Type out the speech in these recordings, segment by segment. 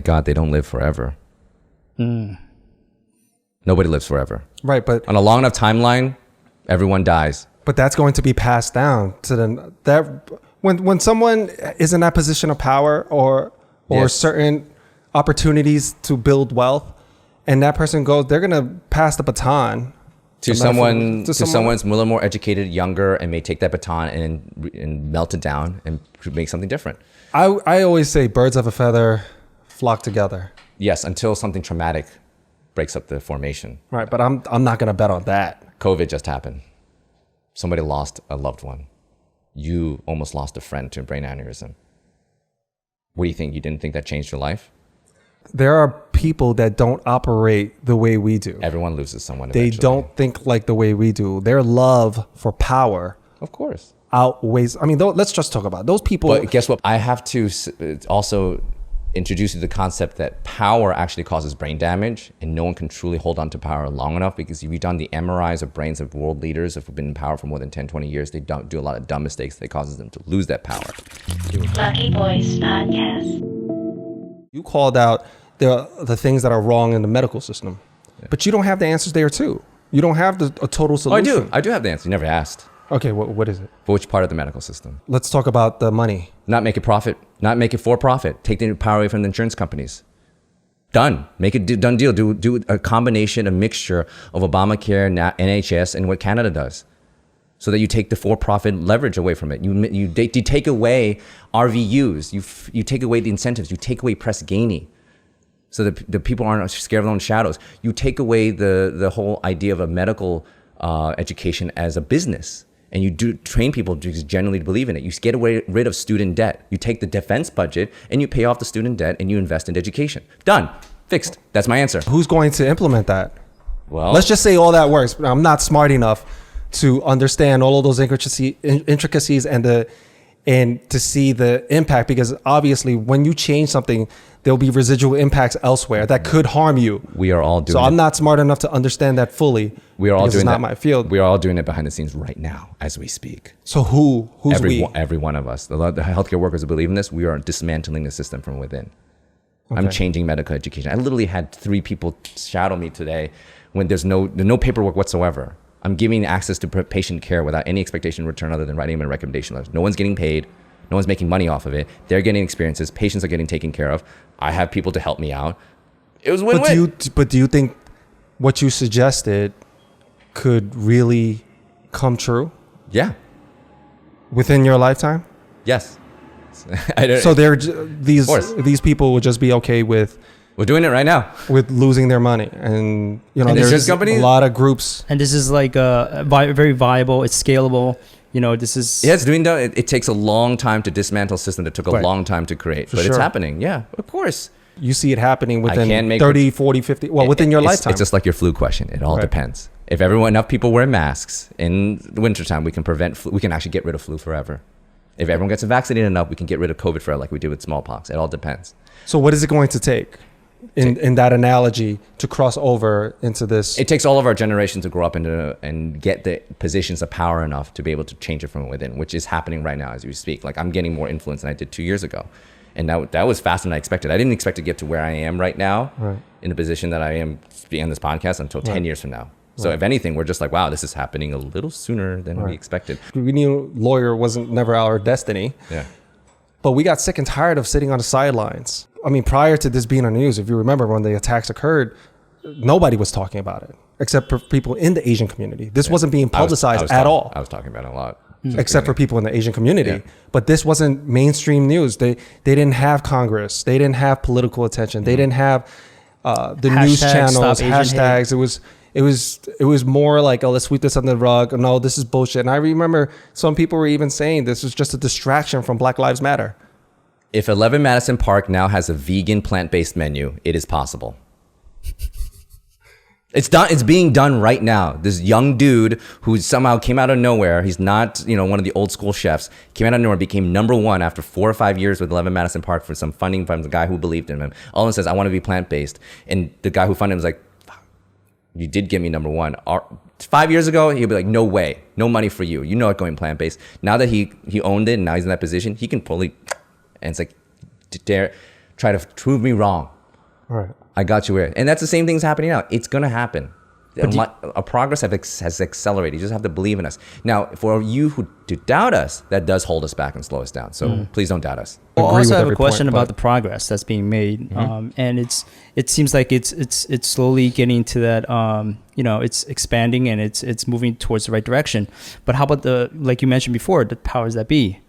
God, they don't live forever. Nobody lives forever. Right, but On a long enough timeline, everyone dies. but that's going to be passed down to when someone is in that position of power or Yes. certain opportunities to build wealth, and that person goes, they're gonna pass the baton To someone's a little more educated, younger, and may take that baton and melt it down and make something different. I always say birds of a feather flock together. Yes, until something traumatic breaks up the formation. Right, but I'm not gonna bet on that. COVID just happened. Somebody lost a loved one. You almost lost a friend to a brain aneurysm. What do you think? You didn't think that changed your life? There are people that don't operate the way we do. Everyone loses someone They eventually. don't think like the way we do. Their love for power Of course. outweighs. I mean, let's just talk about it. Those people. But guess what? I have to also introduce you to the concept that power actually causes brain damage, and no one can truly hold on to power long enough, because if you've done the MRIs of brains of world leaders who've been in power for more than 10, 20 years, they don't do a lot of dumb mistakes that causes them to lose that power. Lucky Boys Podcast. You called out the things that are wrong in the medical system, but you don't have the answers there too. You don't have a total Oh, solution. I do have the answer. You never asked. Okay, what is it? For which part of the medical system? Let's talk about the money. Not make it profit, not make it for profit. Take the power away from the insurance companies. Done. Make it done deal. Do a combination, a mixture of Obamacare, NHS, and what Canada does, so that you take the for-profit leverage away from it. You take away RVUs. You take away the incentives. You take away Press Ganey, so that the people aren't scared of their own shadows. You take away the whole idea of a medical education as a business. And you do train people to genuinely believe in it. You get rid of student debt. You take the defense budget and you pay off the student debt and you invest in education. Done. Fixed. That's my answer. Who's going to implement that? Well, Let's just say all that works, but I'm not smart enough to understand all of those intricacies and to see the impact, because obviously when you change something, there'll be residual impacts elsewhere that could harm you. we are all doing So it. I'm not smart enough to understand that fully. We are all because doing it's not that. my field. We are all doing it behind the scenes right now as we speak. So who's we? Every one of us. The healthcare workers who believe in this, we are dismantling the system from within. I'm changing medical education. I literally had 3 people shadow me today when there's no paperwork whatsoever. I'm giving access to patient care without any expectation in return other than writing them a recommendation letter. No one's getting paid. No one's making money off of it. They're getting experiences. Patients are getting taken care of. I have people to help me out. It was win-win. But do you think what you suggested could really come true Yeah. within your lifetime? Yes. I don't, So these people would just be okay with we're doing it right now. losing their money, and And there's insurance companies? a lot of groups. And this is like very viable. It's scalable. This is. Yeah, it's doing that. It takes a long time to dismantle a system that took a Right. long time to create. For But it's sure. happening. Yeah, of course. You see it happening can't within make 30, 40, 50, within your lifetime. It's just like your flu question. It all Right. depends. If enough people wear masks in the wintertime, we can prevent flu. We can actually get rid of flu forever. If everyone gets vaccinated enough, we can get rid of COVID forever, like we did with smallpox. It all depends. So what is it going to take in that analogy to cross over into this? It takes all of our generation to grow up and get the positions of power enough to be able to change it from within, which is happening right now as we speak. Like, I'm getting more influence than I did 2 years ago. And that was faster than I expected. I didn't expect to get to where I am right now, Right. in the position that I am being on this podcast until 10 Right. years from now. So if anything, we're just like, wow, this is happening a little sooner than we expected. We knew lawyer wasn't never our destiny, Yeah. but we got sick and tired of sitting on the sidelines. I mean, prior to this being on the news, if you remember when the attacks occurred, nobody was talking about it except for people in the Asian community. This wasn't being publicized at all. I was talking about it a lot. Except for people in the Asian community. Yeah. But this wasn't mainstream news. They didn't have Congress. They didn't have political attention. They didn't have the news Hashtag channels, Stop Asian Hate. hashtags. It was more like, oh, let's sweep this under the rug. No, this is bullshit. And I remember some people were even saying this was just a distraction from Black Lives Matter. If 11 Madison Park now has a vegan plant-based menu, it is possible. It's done. It's being done right now. This young dude who somehow came out of nowhere. He's not, one of the old school chefs. Came out of nowhere, became #1 after 4 or 5 years with 11 Madison Park for some funding from the guy who believed in him. All of him says, "I want to be plant-based," and the guy who funded him was like, "You did get me #1." 5 years ago, he'd be like, "No way, no money for you. You know it going plant-based." Now that he owned it, and now he's in that position, he can fully, and it's like, dare try to prove me wrong. All right. I got you where, and that's the same thing's happening now. It's gonna happen. Our progress has accelerated. You just have to believe in us. Now, for you who do doubt us, that does hold us back and slow us down. So please don't doubt us. Well, I Agree also with have a every question point, about but- the progress that's being made, and it seems like it's slowly getting to that. It's expanding and it's moving towards the right direction. But how about like you mentioned before, the powers that be?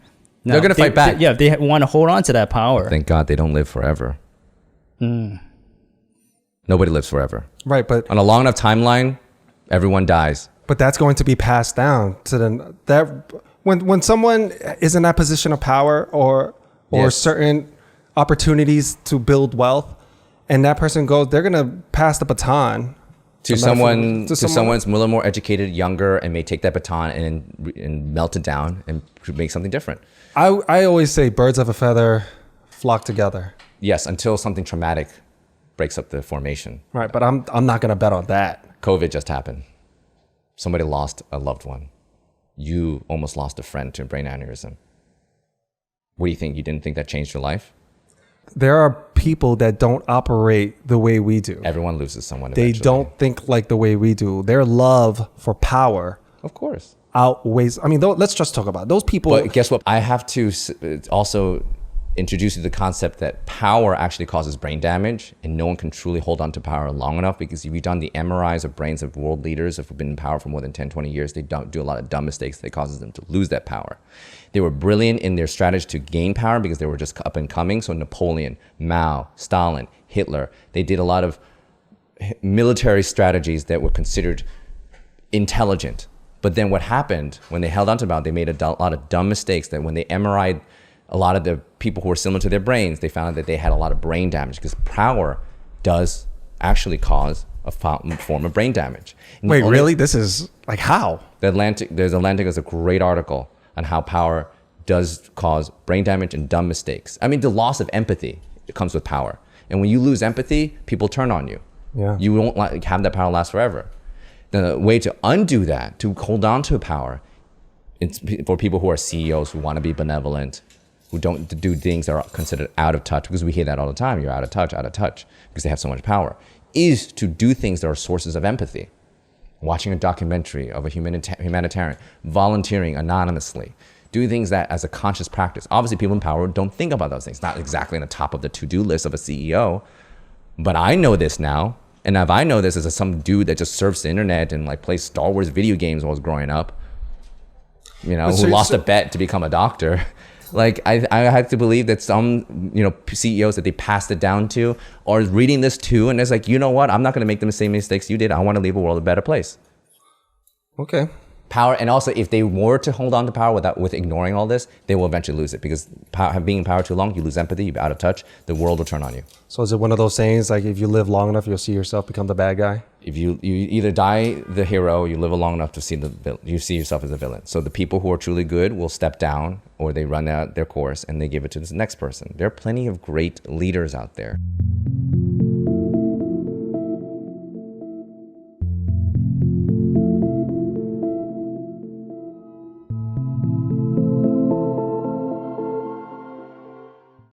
Now, They're gonna fight back. They want to hold on to that power. Thank God they don't live forever. Nobody lives forever. Right, but On a long enough timeline, everyone dies. that's going to be passed down to when someone is in that position of power or Yes. certain opportunities to build wealth, and that person goes, they're gonna pass the baton To The someone, metaphor- to someone's a little more educated, younger, and may take that baton and melt it down and make something different. I always say birds of a feather flock together. Yes, until something traumatic breaks up the formation. Right, but I'm not gonna bet on that. COVID just happened. Somebody lost a loved one. You almost lost a friend to a brain aneurysm. What do you think? You didn't think that changed your life? There are people that don't operate the way we do. Everyone loses someone. They eventually. don't think like the way we do. Their love for power Of course. outweighs. I mean, let's just talk about it. Those people. But guess what? I have to also introduce you to the concept that power actually causes brain damage, and no one can truly hold on to power long enough, because if you've done the MRIs of brains of world leaders who've been in power for more than 10, 20 years, they don't do a lot of dumb mistakes that causes them to lose that power. They were brilliant in their strategy to gain power because they were just up and coming. So Napoleon, Mao, Stalin, Hitler, they did a lot of military strategies that were considered intelligent. But then what happened when they held on to power, they made a lot of dumb mistakes that when they MRI'd a lot of the people who were similar to their brains, they found that they had a lot of brain damage, because power does actually cause a form of brain damage. And Wait, only- really? This is like how? There's a great article on how power does cause brain damage and dumb mistakes. I mean, the loss of empathy comes with power. And when you lose empathy, people turn on you. Yeah. You won't have that power last forever. The way to undo that, to hold on to power, it's for people who are CEOs who want to be benevolent, who don't do things that are considered out of touch, because we hear that all the time. You're out of touch, because they have so much power, is to do things that are sources of empathy. Watching a documentary of a humanitarian, volunteering anonymously, doing things that as a conscious practice. Obviously, people in power don't think about those things, not exactly on the top of the to-do list of a CEO. But I know this now. And if I know this as some dude that just surfs the internet and like plays Star Wars video games while I was growing up, who lost a bet to become a doctor. Like I have to believe that some, CEOs that they passed it down to are reading this too, and it's like, you know what? I'm not going to make the same mistakes you did. I want to leave a world a better place. Okay. Power, and also if they were to hold on to power with ignoring all this, they will eventually lose it, because being in power too long, you lose empathy, you're out of touch. The world will turn on you. So is it one of those sayings like if you live long enough, you'll see yourself become the bad guy? If you either die the hero, you live long enough to see you see yourself as a villain. So the people who are truly good will step down, or they run out their course and they give it to the next person. There are plenty of great leaders out there.